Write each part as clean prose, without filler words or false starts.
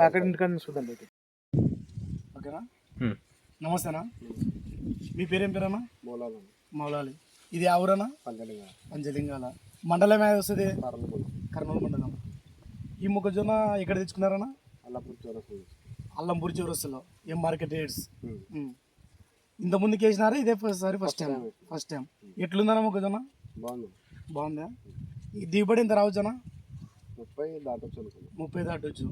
అక్కడ ఇంటికన్నా చూద్దాం. ఓకేనా? నమస్తేనా? మీ పేరేం పేరన్నా? మౌలాలి. ఇది ఎవరన్నా? పంచలింగాల. మండలం ఏది వస్తుంది? కర్నూలు మండలం. ఈ మొక్కజొన్న ఎక్కడ తెచ్చుకున్నారన్నా? అల్లంపూర్ చౌరస్తాలో. ఏం మార్కెట్ రేట్స్? ఇంత ముందుకు వేసినారా? ఇదే ఫస్ట్ టైం. ఎట్లుందన్నా మొక్కజొన్న? బాగుందా? ఈ దిగుబడి ఎంత రావచ్చనా? 30 దాటొచ్చు.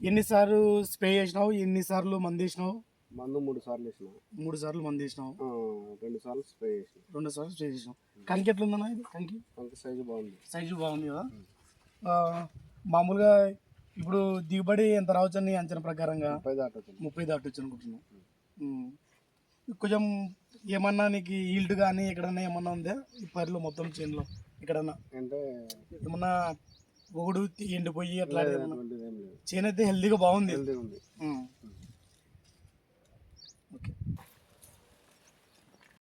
ఎన్నిసార్లు స్ప్రే చేసినావు? ఎన్నిసార్లు మందు వేసినావు? మందు 3 సార్లు వేసిన. 3 సార్లు మందు వేసినావు? 2 సార్లు స్ప్రే చేసిన. 2 సార్లు స్ప్రే చేసినావు. కంకి ఎట్లుందన్నా? ఇది కంకి సైజు బాగుంది కదా. మామూలుగా ఇప్పుడు దిగుబడి ఎంత రావచ్చు అని అంచనా ప్రకారంగా? 30 దాటొచ్చు అనుకుంటున్నాను. కొంచెం ఏమన్నా నీకు ఈల్డ్ కానీ ఎక్కడన్నా ఏమన్నా ఉందా ఈ పరిలో మొత్తం చేనులో? ఎక్కడన్నా అంటే ఏమన్నా ఒకడు ఎండిపోయి అట్లా? చేను అయితే హెల్దీగా బాగుంది.